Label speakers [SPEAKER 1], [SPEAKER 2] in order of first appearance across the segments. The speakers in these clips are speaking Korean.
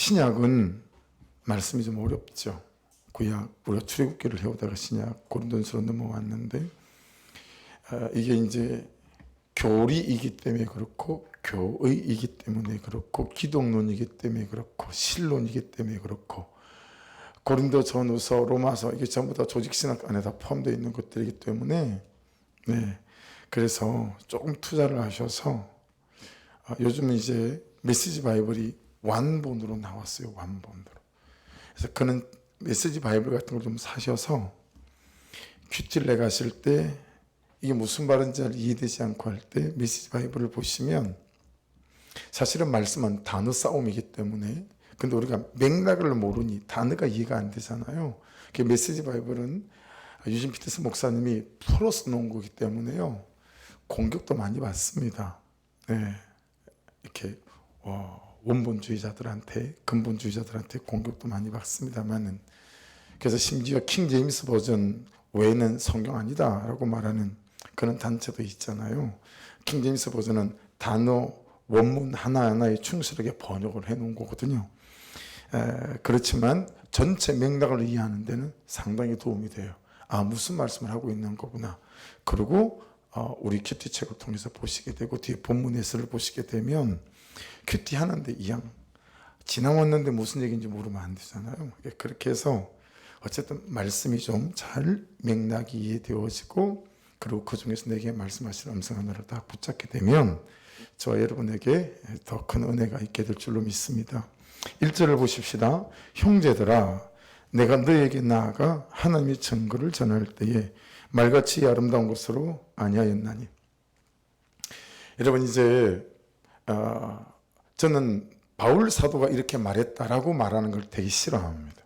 [SPEAKER 1] 신약은 말씀이 좀 어렵죠. 구약 우리가 출애굽기를 해오다가 신약 고린도전서로 넘어왔는데 이게 이제 교리이기 때문에 그렇고 교의이기 때문에 그렇고 기독론이기 때문에 그렇고 신론이기 때문에 그렇고 고린도전후서 로마서 이게 전부 다 조직신학 안에 다 포함되어 있는 것들이기 때문에 그래서 조금 투자를 하셔서 요즘은 이제 메시지 바이블이 완본으로 나왔어요. 완본으로. 그래서 그는 메시지 바이블 같은 걸 좀 사셔서 큐티를 내가실 때 이게 무슨 말인지 이해되지 않고 할 때 메시지 바이블을 보시면 사실은 말씀은 단어 싸움이기 때문에 근데 우리가 맥락을 모르니 단어가 이해가 안 되잖아요. 그 메시지 바이블은 유진 피터스 목사님이 풀어서 놓은 거기 때문에요. 공격도 많이 받습니다. 이렇게 원본주의자들한테 근본주의자들한테 공격도 많이 받습니다만은 그래서 심지어 킹 제임스 버전 외에는 성경 아니다 라고 말하는 그런 단체도 있잖아요. 킹 제임스 버전은 단어 원문 하나하나에 충실하게 번역을 해 놓은 거거든요. 그렇지만 전체 맥락을 이해하는 데는 상당히 도움이 돼요. 무슨 말씀을 하고 있는 거구나. 그리고 우리 큐티 책을 통해서 보시게 되고 뒤에 본문 해설을 보시게 되면 큐티 하는데 이양 지나왔는데 무슨 얘기인지 모르면 안 되잖아요. 그렇게 해서 어쨌든 말씀이 좀 잘 맥락이 이해되어지고 그리고 그 중에서 내게 말씀하시는 음성 하나를 딱 붙잡게 되면 저와 여러분에게 더 큰 은혜가 있게 될 줄로 믿습니다. 1절을 보십시다. 형제들아 내가 너에게 나아가 하나님의 증거를 전할 때에 말같이 아름다운 것으로 아니하였나니. 여러분 이제 저는 바울 사도가 이렇게 말했다라고 말하는 걸 되게 싫어합니다.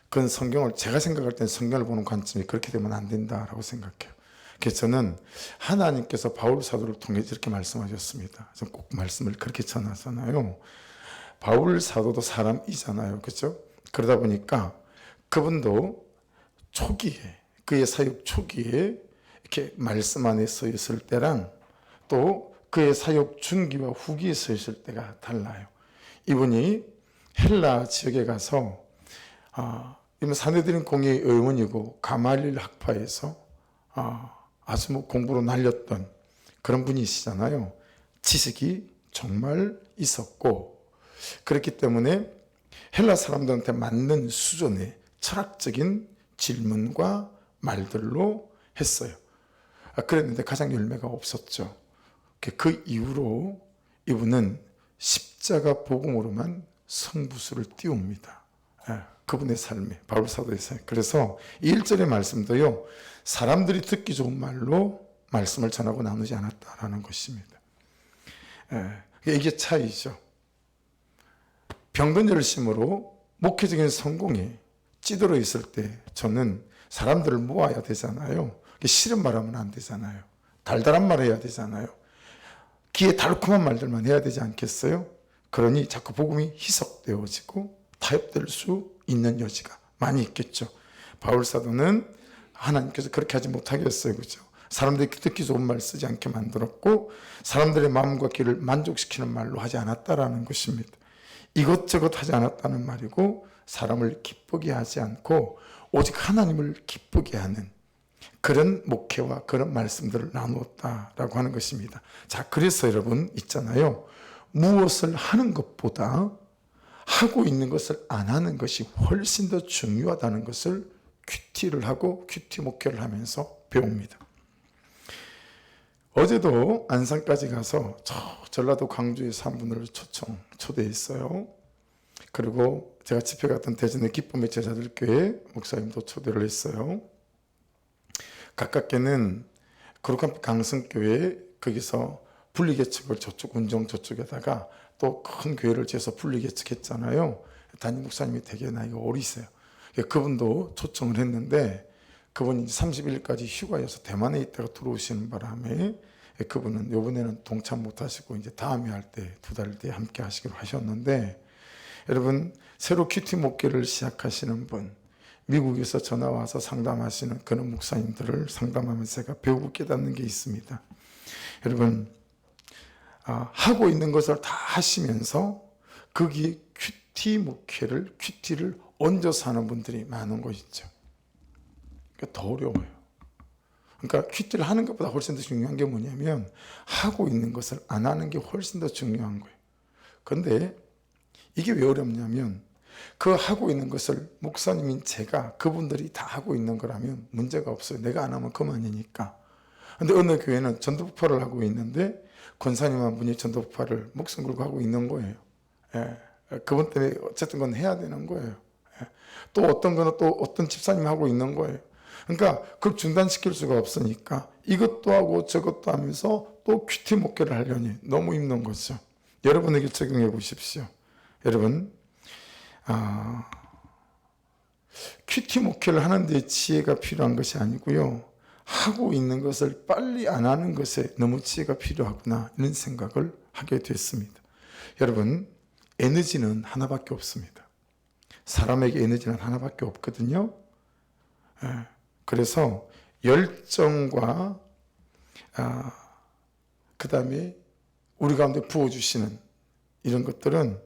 [SPEAKER 1] 그건 성경을 제가 생각할 때는 성경을 보는 관점이 그렇게 되면 안 된다라고 생각해요. 그래서 저는 하나님께서 바울 사도를 통해 이렇게 말씀하셨습니다. 저는 꼭 말씀을 그렇게 전하잖아요. 바울 사도도 사람이잖아요. 그렇죠? 그러다 보니까 그분도 초기에 그의 사역 초기에 이렇게 말씀 안에 서 있을 때랑 또 그의 사역 중기와 후기에 서 있을 때가 달라요. 이분이 헬라 지역에 가서 이분 사내들인 공회의 의원이고 가말릴 학파에서 아주 공부로 날렸던 그런 분이시잖아요. 지식이 정말 있었고 그렇기 때문에 헬라 사람들한테 맞는 수준의 철학적인 질문과 말들로 했어요. 그랬는데 가장 열매가 없었죠. 그 이후로 이분은 십자가 복음으로만 성부수를 띄웁니다. 그분의 삶에 바울 사도의 삶. 그래서 1절의 말씀도요. 사람들이 듣기 좋은 말로 말씀을 전하고 나누지 않았다라는 것입니다. 이게 차이죠. 병든 열심으로 목회적인 성공에 찌들어 있을 때 저는 사람들을 모아야 되잖아요. 싫은 말하면 안 되잖아요. 달달한 말 해야 되잖아요. 귀에 달콤한 말들만 해야 되지 않겠어요? 그러니 자꾸 복음이 희석되어지고 타협될 수 있는 여지가 많이 있겠죠. 바울 사도는 하나님께서 그렇게 하지 못하게 했어요. 그렇죠? 사람들이 듣기 좋은 말 쓰지 않게 만들었고 사람들의 마음과 귀를 만족시키는 말로 하지 않았다라는 것입니다. 이것저것 하지 않았다는 말이고 사람을 기쁘게 하지 않고 오직 하나님을 기쁘게 하는 그런 목회와 그런 말씀들을 나누었다라고 하는 것입니다. 자, 그래서 여러분 있잖아요. 무엇을 하는 것보다 하고 있는 것을 안 하는 것이 훨씬 더 중요하다는 것을 큐티를 하고 큐티 목회를 하면서 배웁니다. 어제도 안산까지 가서 전라도 광주에서 한 분을 초대했어요. 그리고 제가 집회 갔던 대전의 기쁨의 제자들교회 목사님도 초대를 했어요. 가깝게는 거룩한 강성교회 거기서 분리개척을 저쪽 운정 저쪽에다가 또 큰 교회를 지어서 분리개척했잖아요. 담임 목사님이 되게 나이가 어리세요. 그분도 초청을 했는데 그분이 30일까지 휴가여서 대만에 있다가 들어오시는 바람에 그분은 이번에는 동참 못하시고 이제 다음에 할 때 2달 뒤에 함께 하시기로 하셨는데 여러분 새로 큐티 목회를 시작하시는 분 미국에서 전화 와서 상담하시는 그런 목사님들을 상담하면서 제가 배우고 깨닫는 게 있습니다. 여러분 하고 있는 것을 다 하시면서 거기 큐티를 얹어서 하는 분들이 많은 거 있죠. 그러니까 더 어려워요. 그러니까 큐티를 하는 것보다 훨씬 더 중요한 게 뭐냐면 하고 있는 것을 안 하는 게 훨씬 더 중요한 거예요. 그런데 이게 왜 어렵냐면 그 하고 있는 것을 목사님인 제가 그분들이 다 하고 있는 거라면 문제가 없어요. 내가 안 하면 그만이니까. 근데 어느 교회는 전도폭파를 하고 있는데 권사님 한 분이 전도폭파를 목숨 걸고 하고 있는 거예요. 그분 때문에 어쨌든 건 해야 되는 거예요. 또 어떤 거는 또 어떤 집사님이 하고 있는 거예요. 그러니까 그걸 중단시킬 수가 없으니까 이것도 하고 저것도 하면서 또 큐티 목회를 하려니 너무 힘든 거죠. 여러분에게 적용해 보십시오. 여러분, 큐티 목회를 하는 데 지혜가 필요한 것이 아니고요. 하고 있는 것을 빨리 안 하는 것에 너무 지혜가 필요하구나 이런 생각을 하게 됐습니다. 여러분, 에너지는 하나밖에 없습니다. 사람에게 에너지는 하나밖에 없거든요. 그래서 열정과 그 다음에 우리 가운데 부어주시는 이런 것들은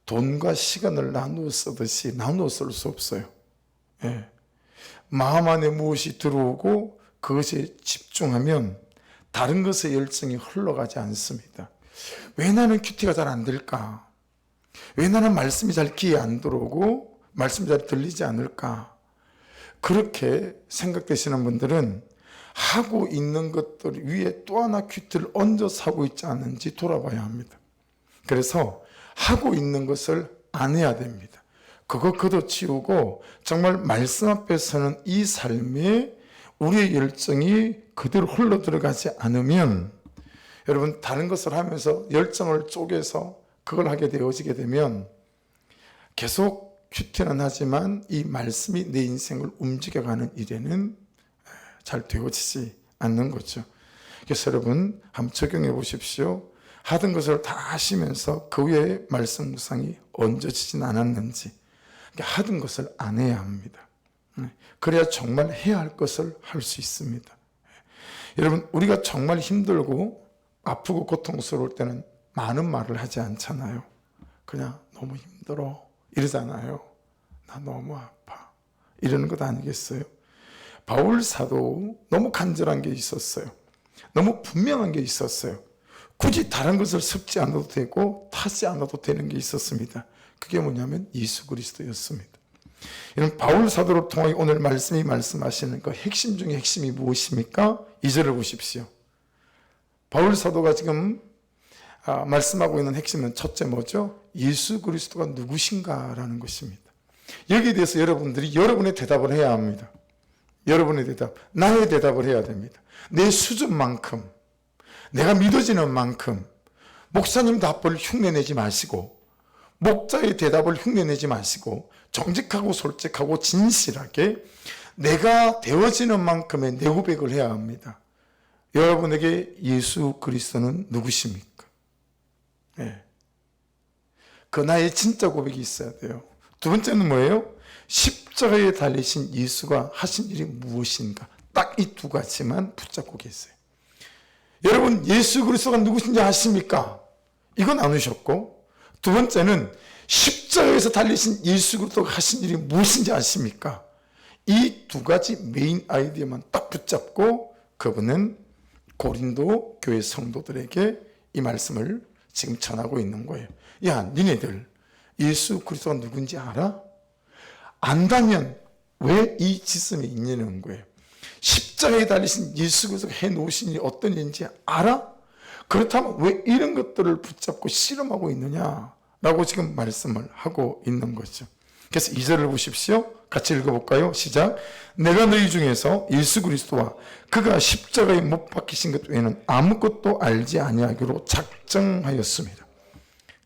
[SPEAKER 1] 돈과 시간을 나누어 쓰듯이 나누어 쓸 수 없어요. 마음 안에 무엇이 들어오고 그것에 집중하면 다른 것에 열정이 흘러가지 않습니다. 왜 나는 큐티가 잘 안 될까? 왜 나는 말씀이 잘 귀에 안 들어오고 말씀이 잘 들리지 않을까? 그렇게 생각되시는 분들은 하고 있는 것들 위에 또 하나 큐티를 얹어서 하고 있지 않은지 돌아봐야 합니다. 그래서 하고 있는 것을 안 해야 됩니다. 그거 걷어치우고 정말 말씀 앞에서는 이 삶에 우리의 열정이 그대로 흘러 들어가지 않으면 여러분 다른 것을 하면서 열정을 쪼개서 그걸 하게 되어지게 되면 계속 큐티는 하지만 이 말씀이 내 인생을 움직여가는 일에는 잘 되어지지 않는 거죠. 그래서 여러분 한번 적용해 보십시오. 하던 것을 다 하시면서 그 위에 말씀 묵상이 얹어지진 않았는지 하던 것을 안 해야 합니다. 그래야 정말 해야 할 것을 할 수 있습니다. 여러분 우리가 정말 힘들고 아프고 고통스러울 때는 많은 말을 하지 않잖아요. 그냥 너무 힘들어 이러잖아요. 나 너무 아파 이러는 것 아니겠어요? 바울 사도 너무 간절한 게 있었어요. 너무 분명한 게 있었어요. 굳이 다른 것을 섞지 않아도 되고 타지 않아도 되는 게 있었습니다. 그게 뭐냐면 예수 그리스도였습니다. 이런 바울 사도를 통해 오늘 말씀이 말씀하시는 그 핵심 중에 핵심이 무엇입니까? 2절을 보십시오. 바울 사도가 지금 말씀하고 있는 핵심은 첫째 뭐죠? 예수 그리스도가 누구신가라는 것입니다. 여기에 대해서 여러분들이 여러분의 대답을 해야 합니다. 여러분의 대답, 나의 대답을 해야 됩니다. 내 수준만큼, 내가 믿어지는 만큼 목사님 답을 흉내내지 마시고 목자의 대답을 흉내내지 마시고 정직하고 솔직하고 진실하게 내가 되어지는 만큼의 내 고백을 해야 합니다. 여러분에게 예수 그리스도는 누구십니까? 그 나의 진짜 고백이 있어야 돼요. 두 번째는 뭐예요? 십자가에 달리신 예수가 하신 일이 무엇인가? 딱 이 두 가지만 붙잡고 계세요. 여러분 예수 그리스도가 누구신지 아십니까? 이건 나누셨고 두 번째는 십자가에서 달리신 예수 그리스도가 하신 일이 무엇인지 아십니까? 이 두 가지 메인 아이디어만 딱 붙잡고 그분은 고린도 교회 성도들에게 이 말씀을 지금 전하고 있는 거예요. 야, 니네들 예수 그리스도가 누군지 알아? 안다면 왜 이 지성에 있냐는 거예요. 십자가에 달리신 예수 그리스도가 해놓으신 일이 어떤 일인지 알아? 그렇다면 왜 이런 것들을 붙잡고 씨름하고 있느냐라고 지금 말씀을 하고 있는 거죠. 그래서 2절을 보십시오. 같이 읽어볼까요? 시작. 내가 너희 중에서 예수 그리스도와 그가 십자가에 못 박히신 것 외에는 아무것도 알지 아니하기로 작정하였습니다.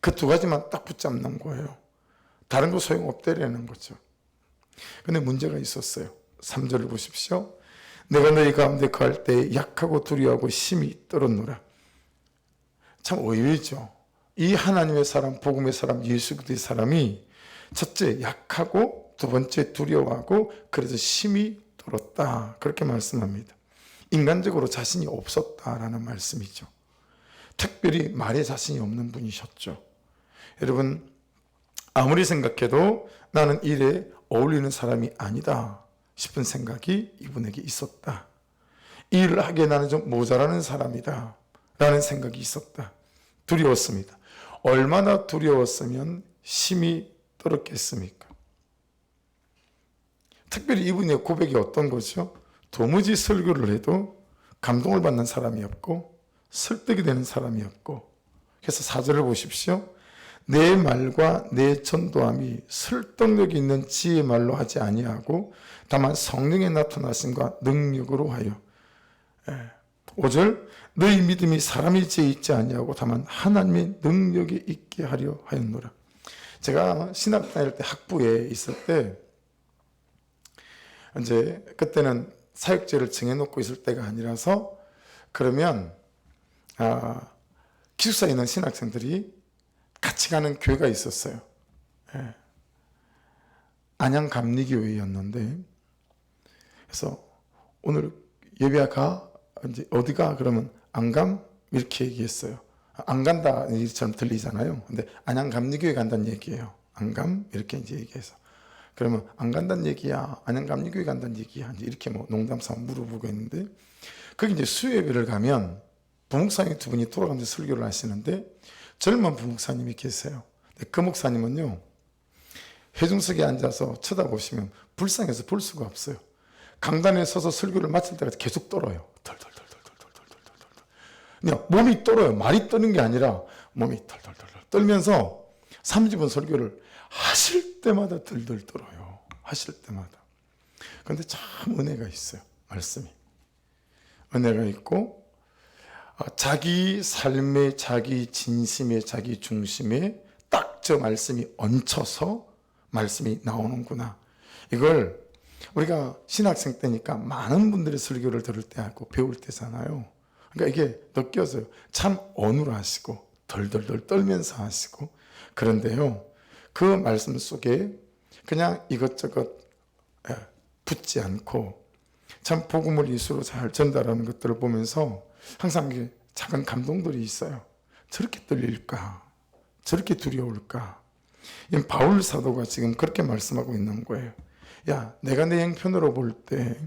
[SPEAKER 1] 그 두 가지만 딱 붙잡는 거예요. 다른 거 소용없다라는 거죠. 근데 문제가 있었어요. 3절을 보십시오. 내가 너희 가운데 거할 때 약하고 두려워하고 심히 떨었노라. 참 의외죠. 이 하나님의 사람, 복음의 사람, 예수 그리스도의 사람이 첫째 약하고 두 번째 두려워하고 그래서 심히 떨었다. 그렇게 말씀합니다. 인간적으로 자신이 없었다라는 말씀이죠. 특별히 말에 자신이 없는 분이셨죠. 여러분 아무리 생각해도 나는 일에 어울리는 사람이 아니다 싶은 생각이 이분에게 있었다. 이 일을 하기에 나는 좀 모자라는 사람이다 라는 생각이 있었다. 두려웠습니다. 얼마나 두려웠으면 심히 떨었겠습니까? 특별히 이분의 고백이 어떤 거죠? 도무지 설교를 해도 감동을 받는 사람이 없고 설득이 되는 사람이 없고, 그래서 4절을 보십시오. 내 말과 내 전도함이 설득력 있는 지혜의 말로 하지 아니하고 다만 성령의 나타나심과 능력으로 하여. 5절 너희 믿음이 사람의 지혜에 있지 아니하고 다만 하나님의 능력이 있게 하려 하였노라. 제가 신학 다닐 때 학부에 있을 때 이제 그때는 사역제를 정해놓고 있을 때가 아니라서, 그러면 기숙사에 있는 신학생들이 같이 가는 교회가 있었어요. 안양 감리교회였는데, 그래서 오늘 예배가 이제 어디가 그러면 안 감? 이렇게 얘기했어요. 안 간다 이처럼 들리잖아요. 근데 안양 감리교회 간다는 얘기예요. 안 감? 이렇게 이제 얘기해서. 그러면 안 간다는 얘기야, 안양 감리교회 간다는 얘기야, 이렇게 뭐 농담삼아 물어보고 있는데, 거기 이제 수요예배를 가면 부목사님 두 분이 돌아가면서 설교를 하시는데 젊은 부목사님이 계세요. 그 목사님은요, 회중석에 앉아서 쳐다보시면 불쌍해서 볼 수가 없어요. 강단에 서서 설교를 마칠 때까지 계속 떨어요. 그냥 몸이 떨어요. 말이 떠는 게 아니라 몸이 덜덜덜 떨면서 30분 설교를 하실 때마다 덜덜 떨어요. 하실 때마다. 그런데 참 은혜가 있어요. 말씀이. 은혜가 있고, 자기 삶의, 자기 진심의, 자기 중심에 딱 저 말씀이 얹혀서 말씀이 나오는구나. 이걸 우리가 신학생 때니까 많은 분들의 설교를 들을 때 하고 배울 때잖아요. 그러니까 이게 느껴져요. 참 어눌하시고 덜덜덜 떨면서 하시고. 그런데요, 그 말씀 속에 그냥 이것저것 붙지 않고 참 복음을 예수로 잘 전달하는 것들을 보면서 항상 이게 작은 감동들이 있어요. 저렇게 떨릴까? 저렇게 두려울까? 바울 사도가 지금 그렇게 말씀하고 있는 거예요. 야, 내가 내 형편으로 볼 때,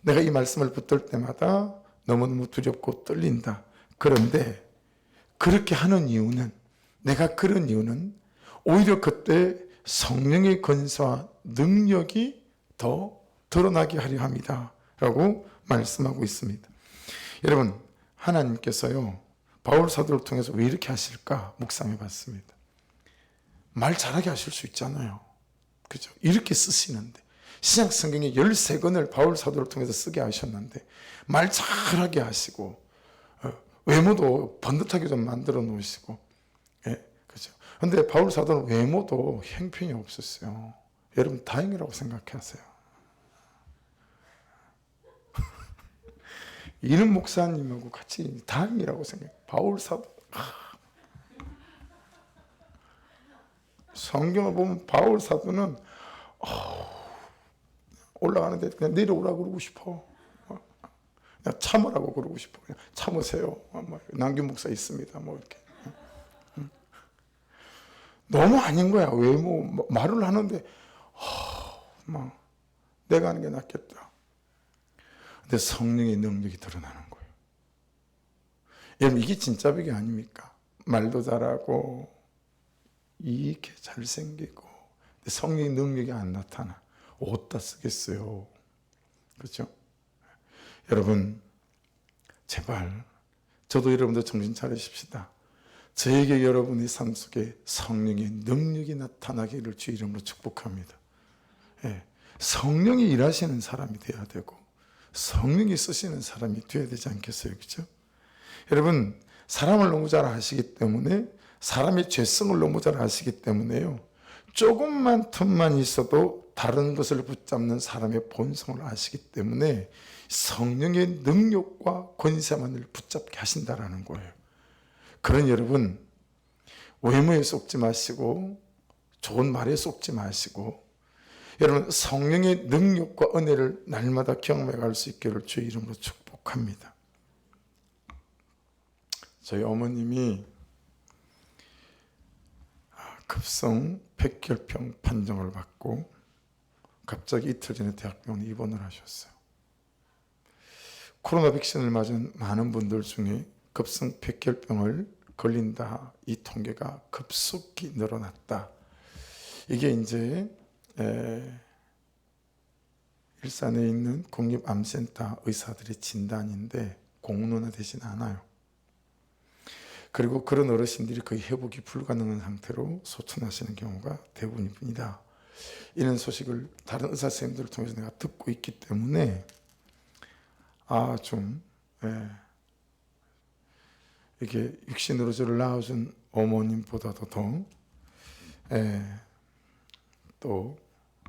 [SPEAKER 1] 내가 이 말씀을 붙들 때마다 너무너무 두렵고 떨린다. 그런데 그렇게 하는 이유는, 내가 그런 이유는 오히려 그때 성령의 권세와 능력이 더 드러나게 하려 합니다 라고 말씀하고 있습니다. 여러분, 하나님께서요, 바울 사도를 통해서 왜 이렇게 하실까 묵상해 봤습니다. 말 잘하게 하실 수 있잖아요. 그죠? 이렇게 쓰시는데, 신약 성경에 13권을 바울 사도를 통해서 쓰게 하셨는데 말 잘하게 하시고, 외모도 번듯하게 좀 만들어 놓으시고, 그죠? 근데 바울 사도는 외모도 형편이 없었어요. 여러분, 다행이라고 생각하세요. 이런 목사님하고 같이 다행이라고 생각해요. 바울 사도. 성경을 보면 바울 사도는 올라가는데 그냥 내려오라고 그러고 싶어. 그냥 참으라고 그러고 싶어. 그냥 참으세요. 남균 목사 있습니다. 뭐 이렇게. 너무 아닌 거야. 외모 말을 하는데 막 내가 하는 게 낫겠다. 근데 성령의 능력이 드러나는 거예요. 여러분, 이게 진짜 벽이 아닙니까? 말도 잘하고 이렇게 잘생기고 성령의 능력이 안 나타나. 어디다 쓰겠어요? 그렇죠? 여러분, 제발 저도 여러분도 정신 차리십시다. 저에게 여러분의 삶 속에 성령의 능력이 나타나기를 주 이름으로 축복합니다. 성령이 일하시는 사람이 돼야 되고 성령이 쓰시는 사람이 돼야 되지 않겠어요? 그렇죠? 여러분, 사람을 너무 잘 아시기 때문에, 사람의 죄성을 너무 잘 아시기 때문에요, 조금만 틈만 있어도 다른 것을 붙잡는 사람의 본성을 아시기 때문에 성령의 능력과 권세만을 붙잡게 하신다라는 거예요. 그런 여러분, 외모에 속지 마시고 좋은 말에 속지 마시고, 여러분, 성령의 능력과 은혜를 날마다 경험해 갈 수 있기를 주의 이름으로 축복합니다. 저희 어머님이 급성 백혈병 판정을 받고 갑자기 이틀 전에 대학병원에 입원을 하셨어요. 코로나 백신을 맞은 많은 분들 중에 급성 백혈병을 걸린다, 이 통계가 급속히 늘어났다. 이게 이제 일산에 있는 국립암센터 의사들의 진단인데 공론화되진 않아요. 그리고 그런 어르신들이 거의 회복이 불가능한 상태로 소천하시는 경우가 대부분입니다. 이런 소식을 다른 의사 선생님들을 통해서 내가 듣고 있기 때문에 이게 육신으로 저를 낳아준 어머님보다도 또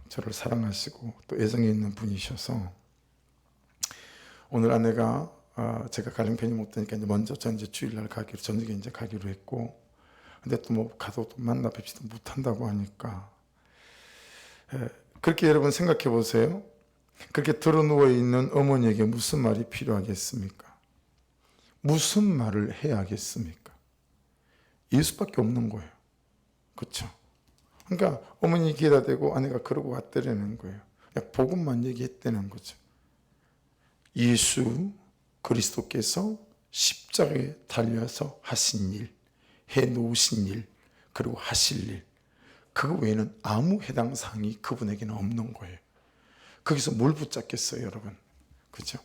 [SPEAKER 1] 저를 사랑하시고 또 애정이 있는 분이셔서 오늘 아내가 제가 가정편이 못 되니까 이제 먼저 전 이제 주일날 가기로 저녁에 이제 가기로 했고, 근데 또 뭐 가도 또 만나 뵙지도 못한다고 하니까 그렇게 여러분 생각해 보세요. 그렇게 들어 누워 있는 어머니에게 무슨 말이 필요하겠습니까? 무슨 말을 해야겠습니까? 예수밖에 없는 거예요. 그렇죠? 그러니까 어머니 귀에다 대고 아내가 그러고 왔다라는 거예요. 그냥 복음만 얘기했다는 거죠. 예수 그리스도께서 십자가에 달려서 하신 일, 해놓으신 일, 그리고 하실 일, 그거 외에는 아무 해당 사항이 그분에게는 없는 거예요. 거기서 뭘 붙잡겠어요, 여러분? 그죠?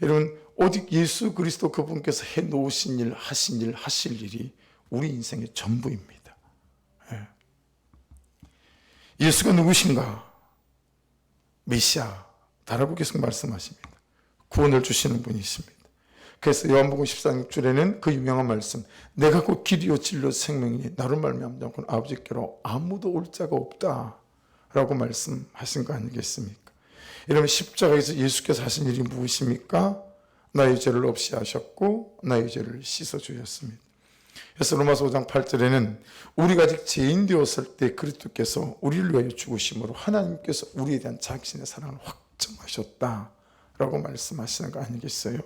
[SPEAKER 1] 여러분, 오직 예수 그리스도 그분께서 해놓으신 일, 하신 일, 하실 일이 우리 인생의 전부입니다. 예수가 누구신가? 메시아다라고 계속 말씀하십니다. 구원을 주시는 분이십니다. 그래서 요한복음 14장 6절에는 그 유명한 말씀, 내가 곧 길이요 진리요 생명이니 나로 말미암지 않고는 아버지께로 아무도 올 자가 없다 라고 말씀하신 거 아니겠습니까? 여러분, 십자가에서 예수께서 하신 일이 무엇입니까? 나의 죄를 없이 하셨고 나의 죄를 씻어주셨습니다. 그래서 로마서 5장 8절에는 우리가 아직 죄인 되었을 때 그리스도께서 우리를 위하여 죽으심으로 하나님께서 우리에 대한 자신의 사랑을 확증하셨다라고 말씀하시는 거 아니겠어요?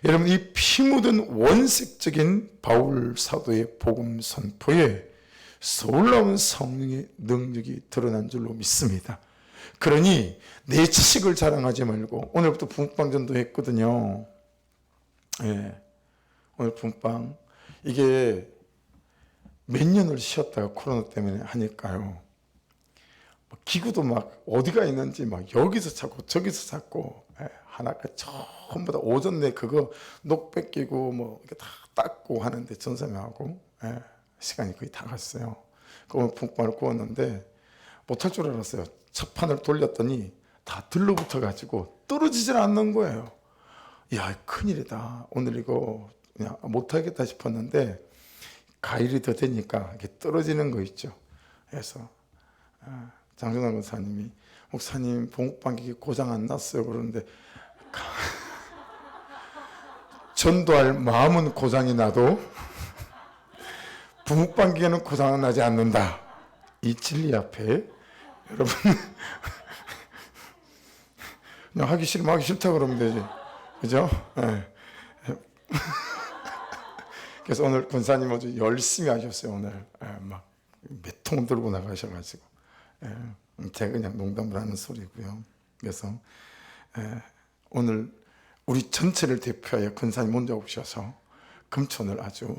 [SPEAKER 1] 여러분, 이 피 묻은 원색적인 바울 사도의 복음 선포에 놀라운 성령의 능력이 드러난 줄로 믿습니다. 그러니 내 지식을 자랑하지 말고, 오늘부터 붕빵전도 했거든요. 오늘 붕빵 이게 몇 년을 쉬었다가 코로나 때문에 하니까요, 기구도 막 어디가 있는지 막 여기서 찾고 저기서 찾고, 하나가 전부 다 오전 내 그거 녹 뺏기고 뭐 이렇게 다 닦고 하는데 전사하고 시간이 거의 다 갔어요. 그걸 붕빵을 구웠는데 못할 줄 알았어요. 첫 판을 돌렸더니 다 들러붙어 가지고 떨어지질 않는 거예요. 야, 큰일이다. 오늘 이거 그냥 못하겠다 싶었는데 가일이 더 되니까 이게 떨어지는 거 있죠. 그래서 장준환 목사님이, 목사님 붕빵기 고장 안 났어요 그러는데, 전도할 마음은 고장이 나도 붕빵기에는 고장은 나지 않는다. 이 진리 앞에 여러분 그냥 하기 싫으면 하기 싫다 그러면 되지, 그죠? 그래서 오늘 권사님 아주 열심히 하셨어요. 오늘 막 몇 통 들고 나가셔가지고, 제가 그냥 농담을 하는 소리고요. 그래서 오늘 우리 전체를 대표하여 권사님 먼저 오셔서 금천을 아주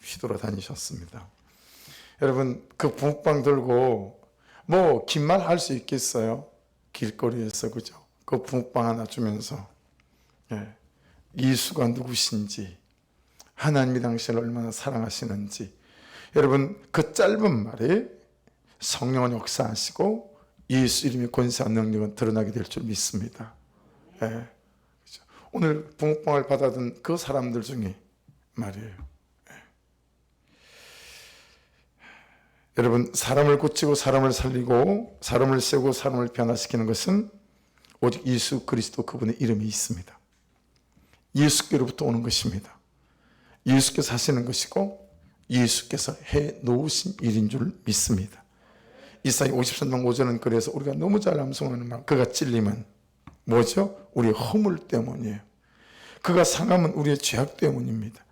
[SPEAKER 1] 휘돌아 다니셨습니다. 여러분, 그 붕빵 들고 뭐 긴 말 할 수 있겠어요? 길거리에서, 그죠? 그 붕빵 하나 주면서 예수가 누구신지, 하나님이 당신을 얼마나 사랑하시는지, 여러분, 그 짧은 말에 성령은 역사하시고 예수 이름의 권세와 능력은 드러나게 될 줄 믿습니다. 그렇죠? 오늘 붕빵을 받아든 그 사람들 중에 말이에요. 여러분, 사람을 고치고 사람을 살리고 사람을 세우고 사람을 변화시키는 것은 오직 예수 그리스도 그분의 이름이 있습니다. 예수께로부터 오는 것입니다. 예수께서 하시는 것이고 예수께서 해 놓으신 일인 줄 믿습니다. 이사야 53장 5절은 그래서 우리가 너무 잘 암송하는 말, 그가 찔림은 뭐죠? 우리의 허물 때문이에요. 그가 상함은 우리의 죄악 때문입니다.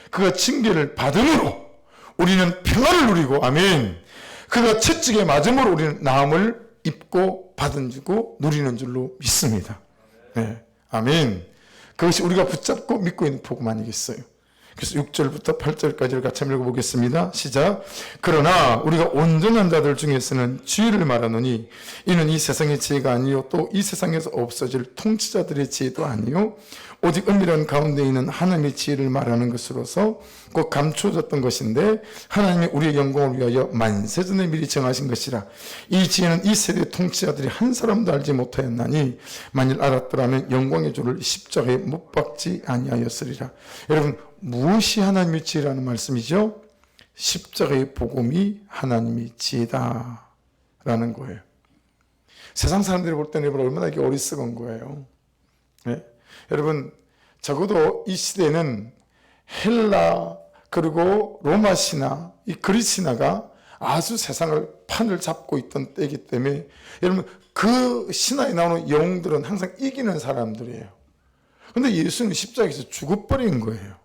[SPEAKER 1] 그가 징계를 받음으로 우리는 평안을 누리고, 아멘. 그가 채찍에 맞음으로 우리는 나음을 입고 받은 주고 누리는 줄로 믿습니다. 네. 아멘. 그것이 우리가 붙잡고 믿고 있는 복음 아니겠어요? 그래서 6절부터 8절까지를 같이 한번 읽어보겠습니다. 시작. 그러나 우리가 온전한 자들 중에서는 지혜를 말하노니 이는 이 세상의 지혜가 아니요 또 이 세상에서 없어질 통치자들의 지혜도 아니요 오직 은밀한 가운데 있는 하나님의 지혜를 말하는 것으로서 곧 감춰졌던 것인데 하나님이 우리의 영광을 위하여 만세전에 미리 정하신 것이라. 이 지혜는 이 세대 통치자들이 한 사람도 알지 못하였나니 만일 알았더라면 영광의 주를 십자가에 못 박지 아니하였으리라. 여러분, 무엇이 하나님의 지혜라는 말씀이죠? 십자가의 복음이 하나님의 지혜다라는 거예요. 세상 사람들이 볼 때는 얼마나 이게 어리석은 거예요. 네? 여러분, 적어도 이 시대는 헬라 그리고 로마 신화, 이 그리스 신화가 아주 세상을 판을 잡고 있던 때이기 때문에 여러분, 그 신화에 나오는 영웅들은 항상 이기는 사람들이에요. 그런데 예수는 십자가에서 죽어버린 거예요.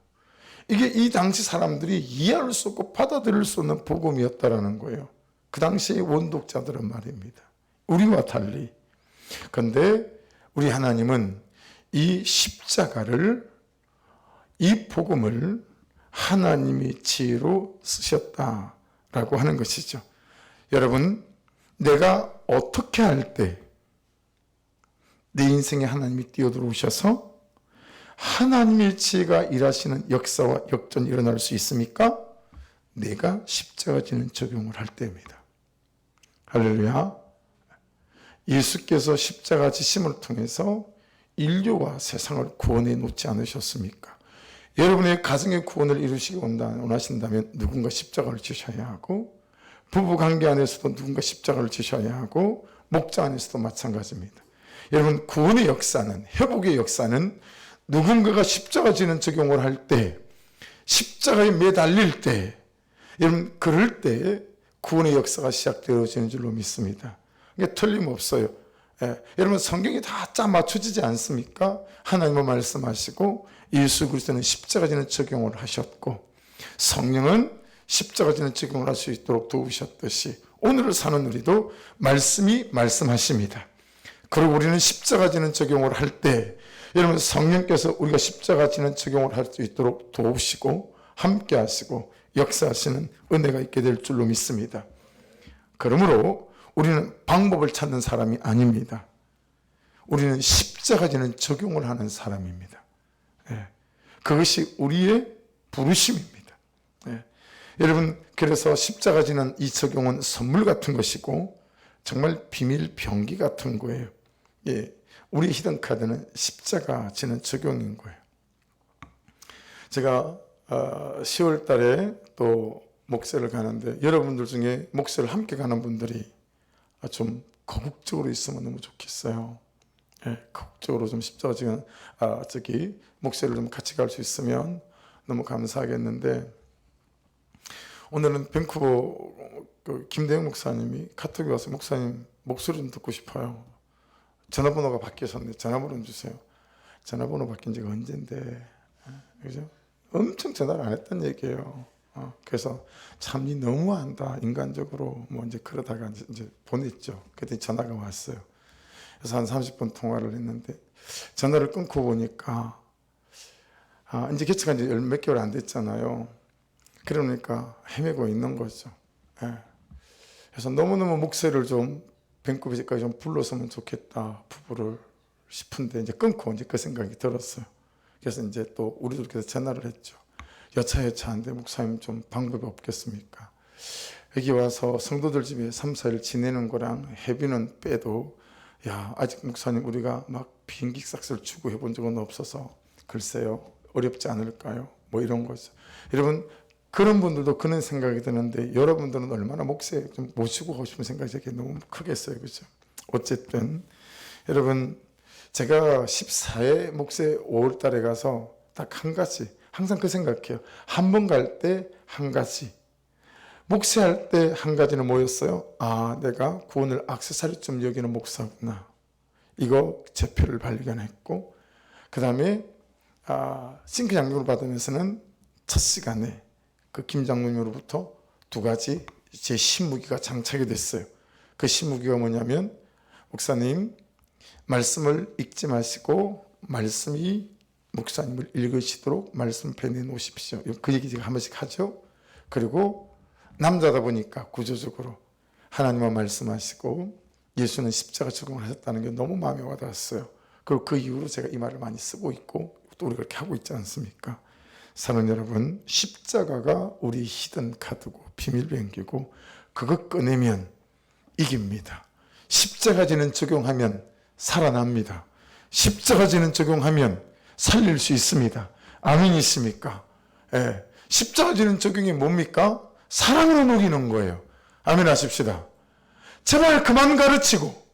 [SPEAKER 1] 이게 이 당시 사람들이 이해할 수 없고 받아들일 수 없는 복음이었다라는 거예요. 그 당시의 원독자들은 말입니다. 우리와 달리. 그런데 우리 하나님은 이 십자가를, 이 복음을 하나님의 지혜로 쓰셨다라고 하는 것이죠. 여러분, 내가 어떻게 할 때 내 인생에 하나님이 뛰어들어오셔서 하나님의 지혜가 일하시는 역사와 역전이 일어날 수 있습니까? 내가 십자가 지는 적용을 할 때입니다. 할렐루야. 예수께서 십자가 지심을 통해서 인류와 세상을 구원해 놓지 않으셨습니까? 여러분의 가정의 구원을 이루시기 원하신다면 누군가 십자가를 지셔야 하고, 부부관계 안에서도 누군가 십자가를 지셔야 하고, 목자 안에서도 마찬가지입니다. 여러분, 구원의 역사는, 회복의 역사는 누군가가 십자가 지는 적용을 할 때, 십자가에 매달릴 때, 여러분, 그럴 때 구원의 역사가 시작되어지는 줄로 믿습니다. 이게 틀림없어요. 예, 여러분, 성경이 다 짜 맞춰지지 않습니까? 하나님은 말씀하시고 예수 그리스도는 십자가 지는 적용을 하셨고 성령은 십자가 지는 적용을 할 수 있도록 도우셨듯이 오늘을 사는 우리도 말씀이 말씀하십니다. 그리고 우리는 십자가 지는 적용을 할 때 여러분, 성령께서 우리가 십자가 지는 적용을 할 수 있도록 도우시고 함께 하시고 역사하시는 은혜가 있게 될 줄로 믿습니다. 그러므로 우리는 방법을 찾는 사람이 아닙니다. 우리는 십자가 지는 적용을 하는 사람입니다. 예. 그것이 우리의 부르심입니다. 예. 여러분, 그래서 십자가 지는 이 적용은 선물 같은 것이고 정말 비밀 병기 같은 거예요. 예. 우리 히든 카드는 십자가 지는 적용인 거예요. 제가 10월 달에 또 목세를 가는데 여러분들 중에 목세를 함께 가는 분들이 좀 거국적으로 있으면 너무 좋겠어요. 예, 거국적으로 좀 십자가 지금 목세를 좀 같이 갈 수 있으면 너무 감사하겠는데 오늘은 밴쿠버 김대영 목사님이 카톡이 와서 목사님 목소리 좀 듣고 싶어요. 전화번호가 바뀌었었네. 전화번호 좀 주세요. 전화번호 바뀐 지가 언젠데, 그죠? 엄청 전화를 안 했단 얘기예요. 그래서 참 니 너무한다 인간적으로 뭐 이제 그러다가 이제 보냈죠. 그때 전화가 왔어요. 그래서 한 30분 통화를 했는데 전화를 끊고 보니까 이제 개척한 지 몇 개월 안 됐잖아요. 그러니까 헤매고 있는 거죠. 예. 그래서 너무너무 목소리를 좀 밴쿠버까지 좀 불렀으면 좋겠다 부부를 싶은데 이제 끊고 이제 그 생각이 들었어요. 그래서 이제 또 우리들께서 전화를 했죠. 여차여차한데 목사님 좀 방법이 없겠습니까? 여기 와서 성도들 집에 3, 4일 지내는 거랑 해비는 빼도 야 아직 목사님 우리가 막 비행기 싹스를 주고 해본 적은 없어서 글쎄요 어렵지 않을까요? 뭐 이런 거죠. 여러분 그런 분들도 그런 생각이 드는데 여러분들은 얼마나 목세 좀 모시고 가고 싶은 생각이 되게 너무 크겠어요. 그죠? 어쨌든 여러분 제가 14회 목세 5월 달에 가서 딱 한 가지 항상 그 생각해요. 한 번 갈 때 한 가지 목세할 때 한 가지는 뭐였어요? 아 내가 구원을 액세서리쯤 여기는 목사구나. 이거 제표를 발견했고 그 다음에 싱크 양육을 받으면서는 첫 시간에 그 김 장로님으로부터 2가지 제 신무기가 장착이 됐어요. 그 신무기가 뭐냐면, 목사님 말씀을 읽지 마시고 말씀이 목사님을 읽으시도록 말씀 펜에 놓으십시오. 그 얘기 제가 한 번씩 하죠. 그리고 남자다 보니까 구조적으로 하나님과 말씀하시고 예수는 십자가 적용하셨다는 게 너무 마음에 와닿았어요. 그리고 그 이후로 제가 이 말을 많이 쓰고 있고 또 우리 그렇게 하고 있지 않습니까? 사랑하는 여러분, 십자가가 우리 히든 카드고 비밀병기고 그거 꺼내면 이깁니다. 십자가지는 적용하면 살아납니다. 십자가지는 적용하면 살릴 수 있습니다. 아멘이십니까? 예. 십자가지는 적용이 뭡니까? 사랑으로 녹이는 거예요. 아멘 하십시다. 제발 그만 가르치고,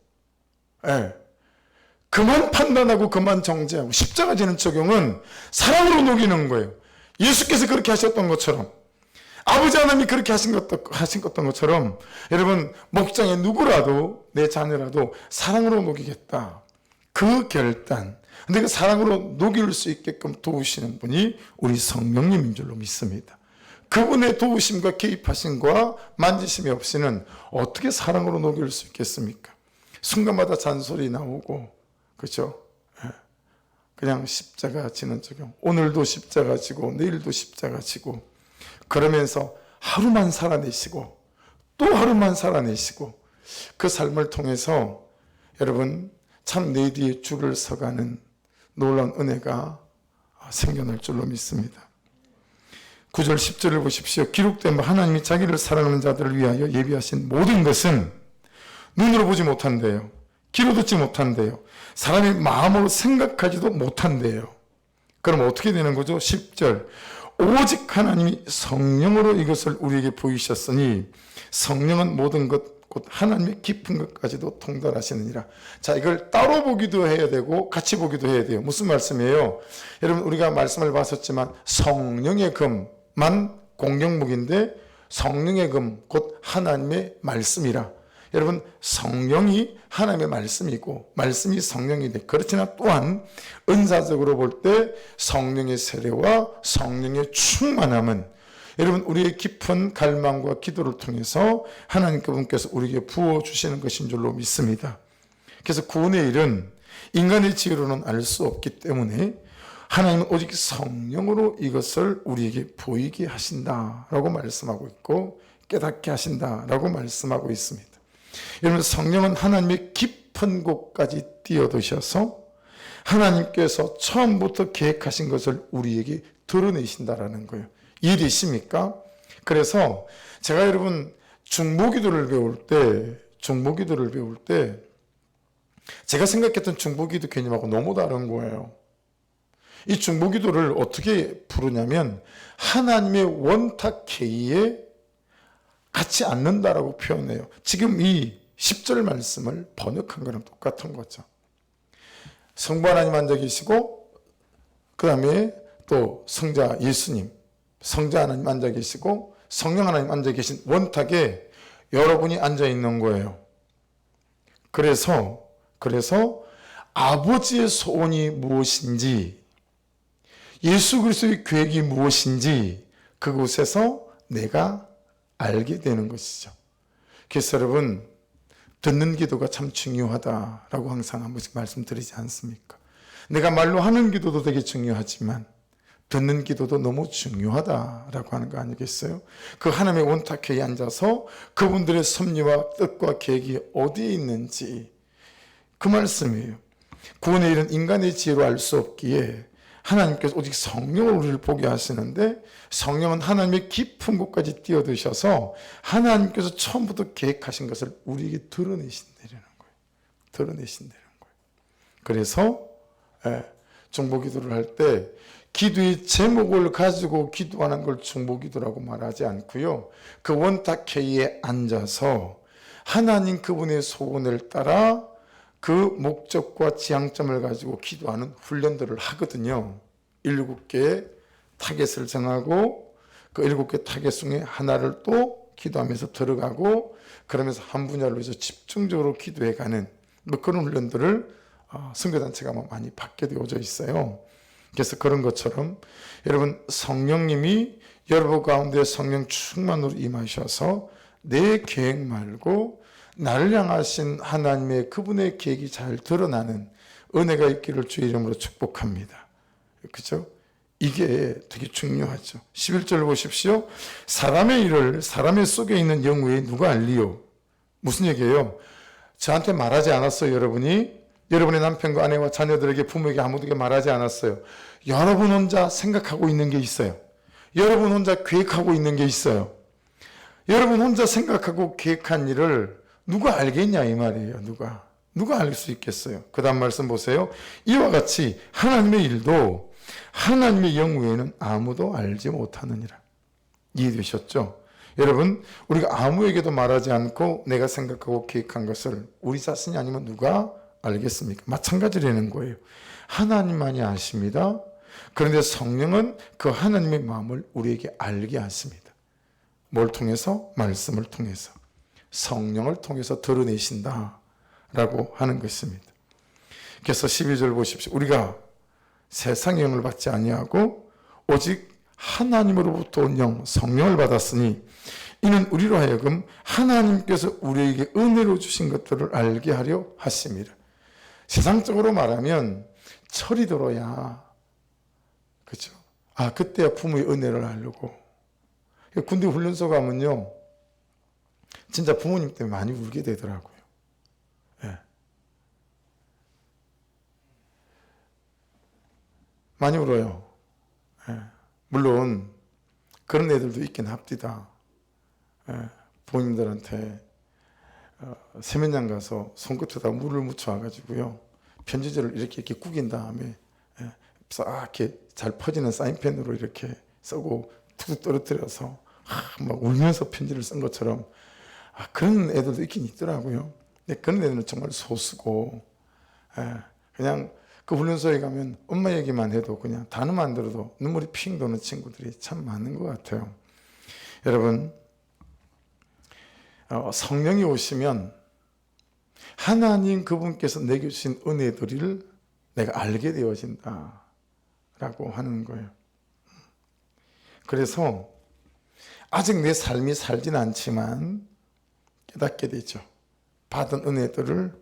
[SPEAKER 1] 예. 그만 판단하고 그만 정죄하고, 십자가지는 적용은 사랑으로 녹이는 거예요. 예수께서 그렇게 하셨던 것처럼, 아버지 하나님이 그렇게 하신 것처럼, 여러분, 목장에 누구라도, 내 자녀라도 사랑으로 녹이겠다. 그 결단. 근데 그 사랑으로 녹일 수 있게끔 도우시는 분이 우리 성령님인 줄로 믿습니다. 그분의 도우심과 개입하심과 만지심이 없이는 어떻게 사랑으로 녹일 수 있겠습니까? 순간마다 잔소리 나오고, 그렇죠? 그냥 십자가 지는 적용. 오늘도 십자가 지고 내일도 십자가 지고 그러면서 하루만 살아내시고 또 하루만 살아내시고 그 삶을 통해서 여러분 참 내 뒤에 줄을 서가는 놀라운 은혜가 생겨날 줄로 믿습니다. 9절 10절을 보십시오. 기록된 바 하나님이 자기를 사랑하는 자들을 위하여 예비하신 모든 것은 눈으로 보지 못한대요. 귀로 듣지 못한대요. 사람이 마음으로 생각하지도 못한대요. 그럼 어떻게 되는 거죠? 10절 오직 하나님이 성령으로 이것을 우리에게 보이셨으니 성령은 모든 것 곧 하나님의 깊은 것까지도 통달하시느니라. 자, 이걸 따로 보기도 해야 되고 같이 보기도 해야 돼요. 무슨 말씀이에요? 여러분 우리가 말씀을 봤었지만 성령의 금만 공경목인데 성령의 금 곧 하나님의 말씀이라. 여러분 성령이 하나님의 말씀이고 말씀이 성령이 돼. 그렇지만 또한 은사적으로 볼 때 성령의 세례와 성령의 충만함은 여러분 우리의 깊은 갈망과 기도를 통해서 하나님 그분께서 우리에게 부어주시는 것인 줄로 믿습니다. 그래서 구원의 일은 인간의 지혜로는 알 수 없기 때문에 하나님은 오직 성령으로 이것을 우리에게 보이게 하신다라고 말씀하고 있고 깨닫게 하신다라고 말씀하고 있습니다. 여러분 성령은 하나님의 깊은 곳까지 뛰어드셔서 하나님께서 처음부터 계획하신 것을 우리에게 드러내신다라는 거예요. 이해되십니까? 그래서 제가 여러분 중보기도를 배울 때 제가 생각했던 중보기도 개념하고 너무 다른 거예요. 이 중보기도를 어떻게 부르냐면 하나님의 원탁 계의에 같이 앉는다라고 표현해요. 지금 이 10절 말씀을 번역한 거랑 똑같은 거죠. 성부 하나님 앉아 계시고 그 다음에 또 성자 예수님, 성자 하나님 앉아 계시고 성령 하나님 앉아 계신 원탁에 여러분이 앉아 있는 거예요. 그래서 아버지의 소원이 무엇인지 예수 그리스도의 계획이 무엇인지 그곳에서 내가 알게 되는 것이죠. 그래서 여러분 듣는 기도가 참 중요하다라고 항상 한 번씩 말씀드리지 않습니까? 내가 말로 하는 기도도 되게 중요하지만 듣는 기도도 너무 중요하다라고 하는 거 아니겠어요? 그 하나님의 원탁회에 앉아서 그분들의 섭리와 뜻과 계획이 어디에 있는지 그 말씀이에요. 구원의 일은 인간의 지혜로 알 수 없기에 하나님께서 오직 성령으로 우리를 보게 하시는데 성령은 하나님의 깊은 곳까지 뛰어드셔서 하나님께서 처음부터 계획하신 것을 우리에게 드러내신다는 거예요. 그래서 중보기도를 할 때 기도의 제목을 가지고 기도하는 걸 중보기도라고 말하지 않고요. 그 원탁회의에 앉아서 하나님 그분의 소원을 따라 그 목적과 지향점을 가지고 기도하는 훈련들을 하거든요. 7개의 타겟을 정하고 그 7개 타겟 중에 하나를 또 기도하면서 들어가고 그러면서 한 분야로 해서 집중적으로 기도해가는 뭐 그런 훈련들을 선교단체가 많이 받게 되어져 있어요. 그래서 그런 것처럼 여러분 성령님이 여러분 가운데 성령 충만으로 임하셔서 내 계획 말고 나를 향하신 하나님의 그분의 계획이 잘 드러나는 은혜가 있기를 주의 이름으로 축복합니다. 그죠? 이게 되게 중요하죠. 11절 보십시오. 사람의 일을 사람의 속에 있는 영 외에 누가 알리요? 무슨 얘기예요? 저한테 말하지 않았어요, 여러분이? 여러분의 남편과 아내와 자녀들에게, 부모에게 아무에게 말하지 않았어요. 여러분 혼자 생각하고 있는 게 있어요. 여러분 혼자 계획하고 있는 게 있어요. 여러분 혼자 생각하고 계획한 일을 누가 알겠냐 이 말이에요. 누가 알 수 있겠어요? 그 다음 말씀 보세요. 이와 같이 하나님의 일도 하나님의 영 외에는 아무도 알지 못하느니라. 이해되셨죠? 여러분, 우리가 아무에게도 말하지 않고 내가 생각하고 계획한 것을 우리 자신이 아니면 누가 알겠습니까? 마찬가지라는 거예요. 하나님만이 아십니다. 그런데 성령은 그 하나님의 마음을 우리에게 알게 하십니다. 뭘 통해서? 말씀을 통해서. 성령을 통해서 드러내신다라고 하는 것입니다. 그래서 12절 보십시오. 우리가 세상의 영을 받지 아니하고 오직 하나님으로부터 온 영, 성령을 받았으니 이는 우리로 하여금 하나님께서 우리에게 은혜로 주신 것들을 알게 하려 하심이라. 세상적으로 말하면 철이 들어야, 그렇죠? 그때야 부모의 은혜를 알고. 군대 훈련소 가면요, 진짜 부모님 때문에 많이 울게 되더라고요. 예. 많이 울어요. 예. 물론 그런 애들도 있긴 합디다. 예. 부모님들한테 세면장 가서 손끝에다 물을 묻혀와가지고요, 편지지를 이렇게 구긴 다음에 싹 이렇게 잘 퍼지는 사인펜으로 이렇게 쓰고 툭툭 떨어뜨려서 막 울면서 편지를 쓴 것처럼 그런 애들도 있긴 있더라고요. 근데 그런 애들은 정말 소수고, 그냥 그 훈련소에 가면 엄마 얘기만 해도 그냥 단어만 들어도 눈물이 핑 도는 친구들이 참 많은 것 같아요. 여러분, 성령이 오시면 하나님 그분께서 내게 주신 은혜들을 내가 알게 되어진다 라고 하는 거예요. 그래서 아직 내 삶이 살진 않지만 깨닫게 되죠. 받은 은혜들을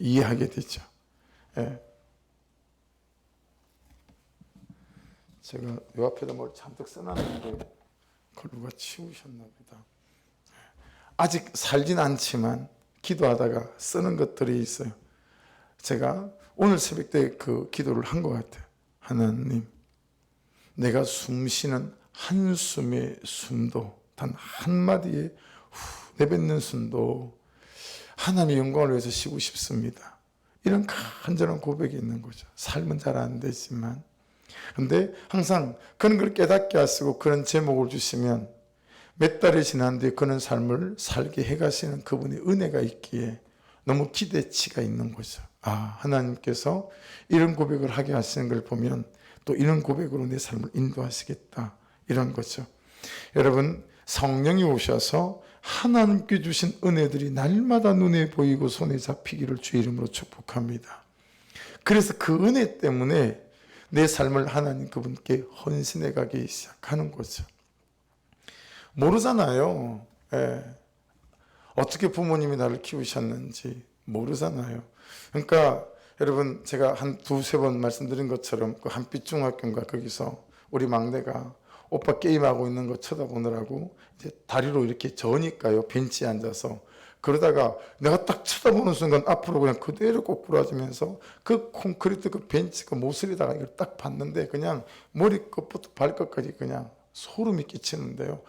[SPEAKER 1] 이해하게 되죠. 예. 제가 요 앞에다 뭘 잔뜩 써놨는데 그걸 누가 치우셨나 보다. 아직 살진 않지만 기도하다가 쓰는 것들이 있어요. 제가 오늘 새벽 때 그 기도를 한 것 같아요. 하나님, 내가 숨 쉬는 한숨의 숨도, 단 한마디의 내뱉는 숨도 하나님의 영광을 위해서 쉬고 싶습니다. 이런 간절한 고백이 있는 거죠. 삶은 잘 안 되지만. 근데 항상 그런 걸 깨닫게 하시고 그런 제목을 주시면 몇 달이 지난 뒤에 그런 삶을 살게 해가시는 그분의 은혜가 있기에 너무 기대치가 있는 거죠. 하나님께서 이런 고백을 하게 하시는 걸 보면 또 이런 고백으로 내 삶을 인도하시겠다, 이런 거죠. 여러분, 성령이 오셔서 하나님께 주신 은혜들이 날마다 눈에 보이고 손에 잡히기를 주의 이름으로 축복합니다. 그래서 그 은혜 때문에 내 삶을 하나님 그분께 헌신해 가기 시작하는 거죠. 모르잖아요. 어떻게 부모님이 나를 키우셨는지 모르잖아요. 그러니까 여러분, 제가 한 두세 번 말씀드린 것처럼 그 한빛 중학교인가 거기서 우리 막내가 오빠 게임하고 있는 거 쳐다보느라고 이제 다리로 이렇게 저으니까요, 벤치에 앉아서. 그러다가 내가 딱 쳐다보는 순간 앞으로 그냥 그대로 꼬꾸라지면서 그 콘크리트 그 벤치 그 모서리다가 이걸 딱 봤는데 그냥 머리끝부터 발끝까지 그냥 소름이 끼치는데요.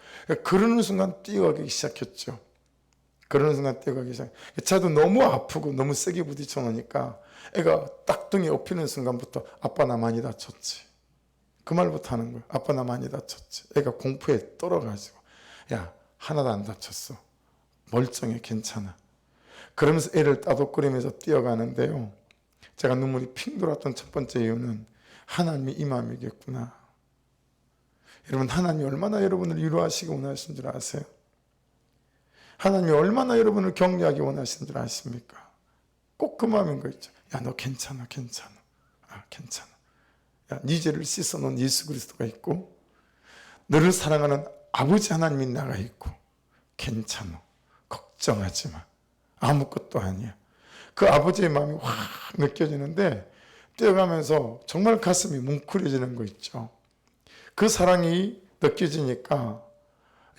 [SPEAKER 1] 그러는 순간 뛰어가기 시작했죠. 그러는 순간 뛰어가기 시작. 차도 너무 아프고 너무 세게 부딪혀 놓으니까 애가 딱 등에 엎이는 순간부터 아빠 나 많이 다쳤지. 그 말부터 하는 거예요. 아빠 나 많이 다쳤지. 애가 공포에 떨어가지고, 야, 하나도 안 다쳤어. 멀쩡해, 괜찮아. 그러면서 애를 따독거리면서 뛰어가는데요, 제가 눈물이 핑 돌았던 첫 번째 이유는 하나님이 이 마음이겠구나. 여러분, 하나님이 얼마나 여러분을 위로하시기 원하시는 줄 아세요? 하나님이 얼마나 여러분을 격려하기 원하시는 줄 아십니까? 꼭 그 마음인 거 있죠. 야, 너 괜찮아, 괜찮아. 괜찮아. 야, 네 죄를 씻어놓은 예수 그리스도가 있고 너를 사랑하는 아버지 하나님이 나가 있고 괜찮아. 걱정하지 마. 아무것도 아니야. 그 아버지의 마음이 확 느껴지는데 뛰어가면서 정말 가슴이 뭉클해지는 거 있죠. 그 사랑이 느껴지니까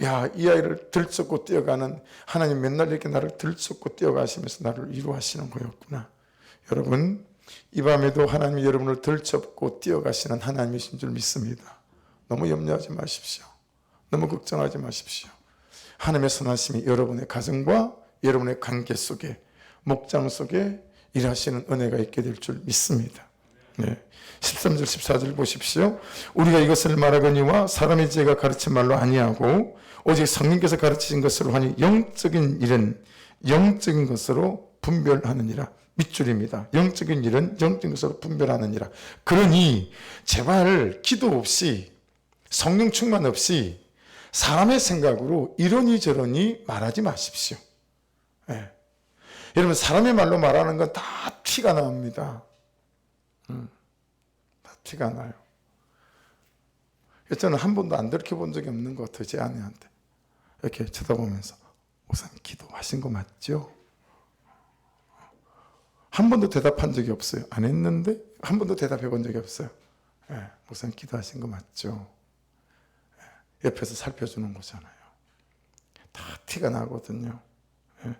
[SPEAKER 1] 야, 이 아이를 들썩고 뛰어가는 하나님 맨날 이렇게 나를 들썩고 뛰어가시면서 나를 위로하시는 거였구나. 여러분, 이 밤에도 하나님이 여러분을 들썩고 뛰어가시는 하나님이신 줄 믿습니다. 너무 염려하지 마십시오. 너무 걱정하지 마십시오. 하나님의 선하심이 여러분의 가정과 여러분의 관계 속에, 목장 속에 일하시는 은혜가 있게 될 줄 믿습니다. 네. 13절 14절 보십시오. 우리가 이것을 말하거니와 사람의 지혜가 가르친 말로 아니하고 오직 성령께서 가르치신 것으로 하니 영적인 일은 영적인 것으로 분별하느니라. 밑줄입니다. 영적인 일은 영적인 것으로 분별하느니라. 그러니 제발 기도 없이 성령 충만 없이 사람의 생각으로 이러니 저러니 말하지 마십시오. 네. 여러분, 사람의 말로 말하는 건 다 티가 납니다. 다 티가 나요. 저는 한 번도 안 들켜본 적이 없는 것 같아요. 제 아내한테 이렇게 쳐다보면서 목사님 기도하신 거 맞죠? 한 번도 대답한 적이 없어요. 안 했는데 한 번도 대답해 본 적이 없어요. 네, 목사님 기도하신 거 맞죠? 네, 옆에서 살펴주는 거잖아요. 다 티가 나거든요. 네.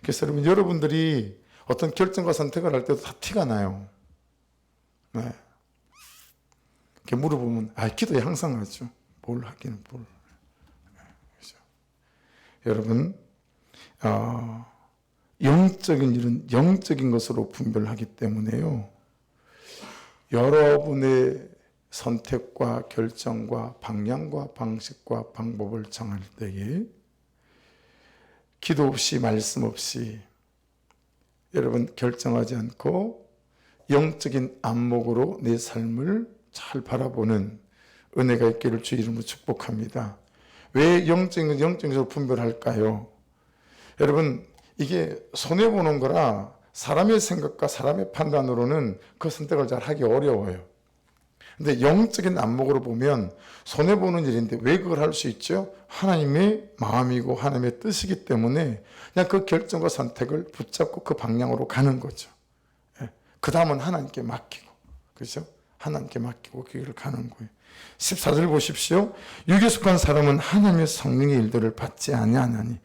[SPEAKER 1] 그래서 여러분들이 어떤 결정과 선택을 할 때도 다 티가 나요. 네. 이렇게 물어보면 기도에 항상 하죠. 뭘 하기는 뭘. 네. 그렇죠. 여러분, 영적인 일은 영적인 것으로 분별하기 때문에요. 여러분의 선택과 결정과 방향과 방식과 방법을 정할 때에 기도 없이 말씀 없이 여러분 결정하지 않고 영적인 안목으로 내 삶을 잘 바라보는 은혜가 있기를 주 이름으로 축복합니다. 왜 영적인 것으로 분별할까요? 여러분, 이게 손해보는 거라 사람의 생각과 사람의 판단으로는 그 선택을 잘 하기 어려워요. 근데 영적인 안목으로 보면 손해보는 일인데 왜 그걸 할 수 있죠? 하나님의 마음이고 하나님의 뜻이기 때문에 그냥 그 결정과 선택을 붙잡고 그 방향으로 가는 거죠. 그 다음은 하나님께 맡기고, 그렇죠? 하나님께 맡기고 그 길을 가는 거예요. 14절 보십시오. 육에 속한 사람은 하나님의 성령의 일들을 받지 아니하나니,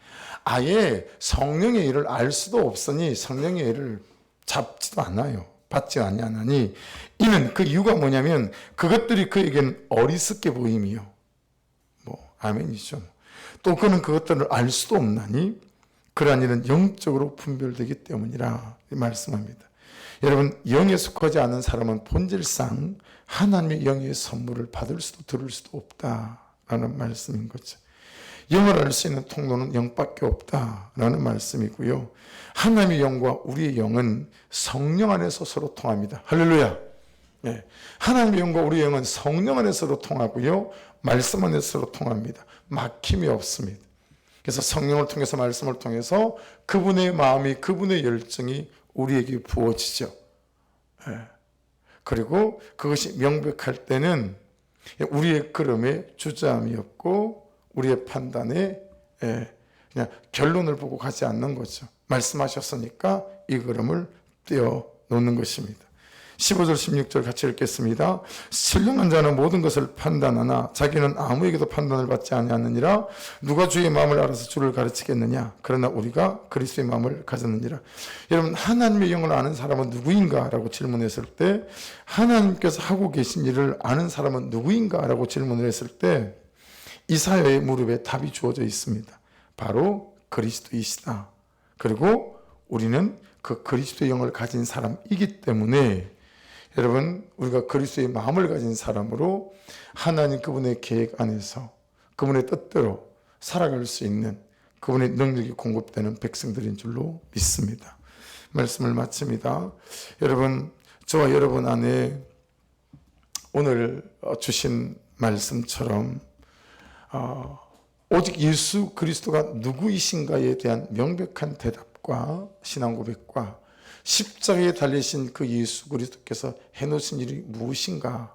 [SPEAKER 1] 아예 성령의 일을 알 수도 없으니 성령의 일을 잡지도 않아요. 받지 아니하나니, 이는 그 이유가 뭐냐면 그것들이 그에게는 어리석게 보임이요. 아멘이죠. 또 그는 그것들을 알 수도 없나니 그러한 일은 영적으로 분별되기 때문이라 말씀합니다. 여러분, 영에 속하지 않은 사람은 본질상 하나님의 영의 선물을 받을 수도 들을 수도 없다라는 말씀인 거죠. 영을 알 수 있는 통로는 영밖에 없다라는 말씀이고요. 하나님의 영과 우리의 영은 성령 안에서 서로 통합니다. 할렐루야. 네. 하나님의 영과 우리의 영은 성령 안에서 서로 통하고요. 말씀 안에서 서로 통합니다. 막힘이 없습니다. 그래서 성령을 통해서 말씀을 통해서 그분의 마음이 그분의 열정이 우리에게 부어지죠. 네. 그리고 그것이 명백할 때는 우리의 걸음에 주저함이 없고 우리의 판단에 그냥 결론을 보고 가지 않는 거죠. 말씀하셨으니까 이 걸음을 떼어놓는 것입니다. 15절 16절 같이 읽겠습니다. 신령한 자는 모든 것을 판단하나 자기는 아무에게도 판단을 받지 아니하느니라. 누가 주의 마음을 알아서 주를 가르치겠느냐. 그러나 우리가 그리스도의 마음을 가졌느니라. 여러분, 하나님의 영을 아는 사람은 누구인가? 라고 질문했을 때, 하나님께서 하고 계신 일을 아는 사람은 누구인가? 라고 질문을 했을 때 이사야의 무릎에 답이 주어져 있습니다. 바로 그리스도이시다. 그리고 우리는 그 그리스도의 영을 가진 사람이기 때문에 여러분, 우리가 그리스도의 마음을 가진 사람으로 하나님 그분의 계획 안에서 그분의 뜻대로 살아갈 수 있는 그분의 능력이 공급되는 백성들인 줄로 믿습니다. 말씀을 마칩니다. 여러분, 저와 여러분 안에 오늘 주신 말씀처럼 오직 예수 그리스도가 누구이신가에 대한 명백한 대답과 신앙 고백과 십자가에 달리신 그 예수 그리스도께서 해놓으신 일이 무엇인가,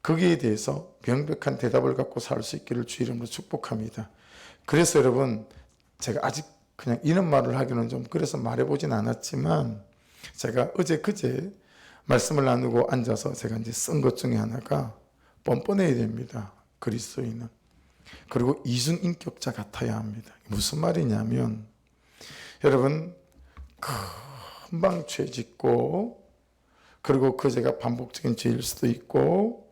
[SPEAKER 1] 거기에 대해서 명백한 대답을 갖고 살 수 있기를 주 이름으로 축복합니다. 그래서 여러분, 제가 아직 그냥 이런 말을 하기는 좀 그래서 말해보진 않았지만, 제가 어제 그제 말씀을 나누고 앉아서 제가 이제 쓴 것 중에 하나가 뻔뻔해야 됩니다. 그리스도인은. 그리고 이중인격자 같아야 합니다. 무슨 말이냐면, 여러분 금방 죄 짓고, 그리고 그 죄가 반복적인 죄일 수도 있고,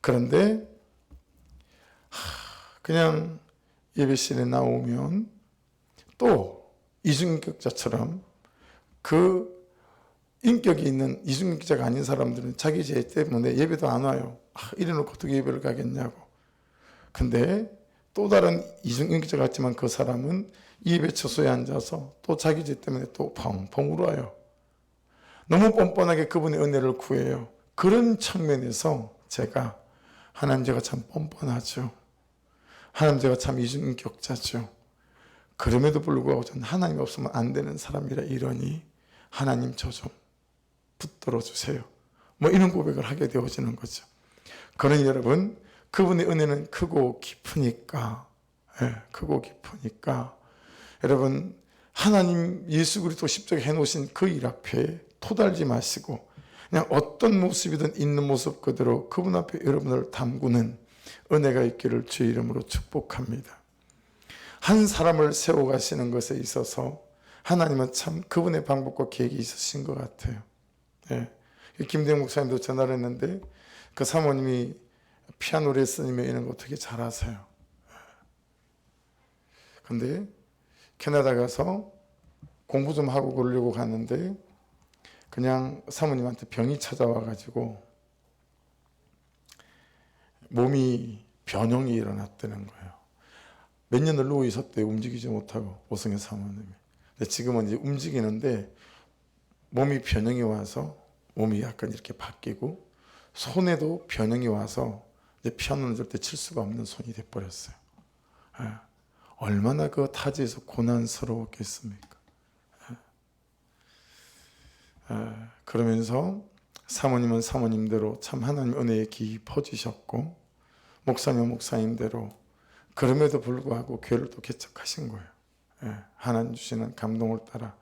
[SPEAKER 1] 그런데 그냥 예배실에 나오면 또 이중인격자처럼, 그 인격이 있는 이중인격자가 아닌 사람들은 자기 죄 때문에 예배도 안 와요. 이래놓고 어떻게 예배를 가겠냐고. 근데 또 다른 이중인격자 같지만 그 사람은 예배 처소에 앉아서 또 자기 죄 때문에 또 펑펑 울어요. 너무 뻔뻔하게 그분의 은혜를 구해요. 그런 측면에서 제가 하나님, 제가 참 뻔뻔하죠. 하나님, 제가 참 이중인격자죠. 그럼에도 불구하고 저는 하나님 없으면 안 되는 사람이라 이러니 하나님 저 좀 붙들어 주세요. 뭐 이런 고백을 하게 되어지는 거죠. 그러니 여러분, 그분의 은혜는 크고 깊으니까, 크고 깊으니까 여러분, 하나님 예수 그리스도 십자가에 해놓으신 그 일 앞에 토달지 마시고, 그냥 어떤 모습이든 있는 모습 그대로 그분 앞에 여러분을 담그는 은혜가 있기를 주의 이름으로 축복합니다. 한 사람을 세워가시는 것에 있어서 하나님은 참 그분의 방법과 계획이 있으신 것 같아요. 김대영 목사님도 전화를 했는데, 그 사모님이 피아노 레슨이며 이런 거 되게 잘하세요. 근데 캐나다 가서 공부 좀 하고 그러려고 갔는데, 그냥 사모님한테 병이 찾아와가지고 몸이 변형이 일어났다는 거예요. 몇 년을 누워 있었대요. 움직이지 못하고, 오승혜 사모님이. 근데 지금은 이제 움직이는데 몸이 변형이 와서 몸이 약간 이렇게 바뀌고, 손에도 변형이 와서 이제 피아노는 절대 칠 수가 없는 손이 돼버렸어요. 얼마나 그 타지에서 고난스러웠겠습니까? 그러면서 사모님은 사모님대로 참 하나님 은혜에 깊어지셨고, 목사님은 목사님대로 그럼에도 불구하고 교회를 또 개척하신 거예요. 하나님 주시는 감동을 따라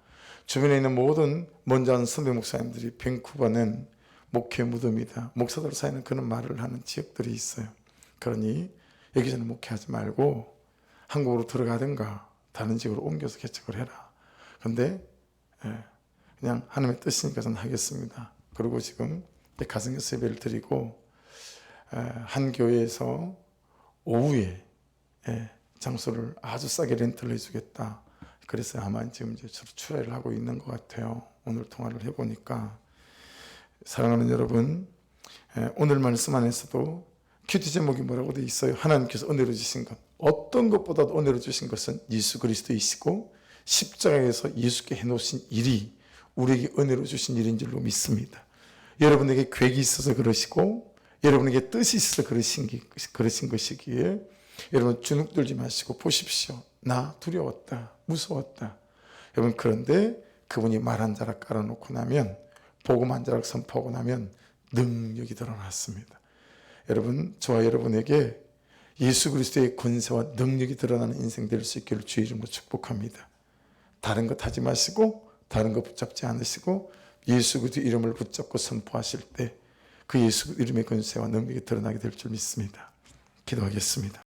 [SPEAKER 1] 주변에 있는 모든 먼저 한 선배 목사님들이 밴쿠버는 목회 무덤이다, 목사들 사이는 그런 말을 하는 지역들이 있어요. 그러니 여기서는 목회하지 말고 한국으로 들어가든가 다른 지역으로 옮겨서 개척을 해라. 근데 그냥 하나님의 뜻이니까 저는 하겠습니다. 그리고 지금 가정에서 예배를 드리고, 한 교회에서 오후에 장소를 아주 싸게 렌트를 해주겠다. 그래서 아마 지금 이제 출하를 하고 있는 것 같아요. 오늘 통화를 해보니까. 사랑하는 여러분, 오늘 말씀 안에서도 큐티 제목이 뭐라고 되어 있어요? 하나님께서 은혜로 주신 것, 어떤 것보다도 은혜로 주신 것은 예수 그리스도이시고 십자가에서 예수께 해놓으신 일이 우리에게 은혜로 주신 일인 줄로 믿습니다. 여러분에게 계획이 있어서 그러시고, 여러분에게 뜻이 있어서 그러신 것이기에 여러분 주눅들지 마시고 보십시오. 나 두려웠다, 무서웠다. 여러분, 그런데 그분이 말 한 자락 깔아놓고 나면, 복음 한 자락 선포하고 나면 능력이 드러났습니다. 여러분, 저와 여러분에게 예수 그리스도의 권세와 능력이 드러나는 인생 될 수 있기를 주의 이름으로 축복합니다. 다른 것 하지 마시고, 다른 것 붙잡지 않으시고, 예수 그리스도 이름을 붙잡고 선포하실 때 그 예수 이름의 권세와 능력이 드러나게 될 줄 믿습니다. 기도하겠습니다.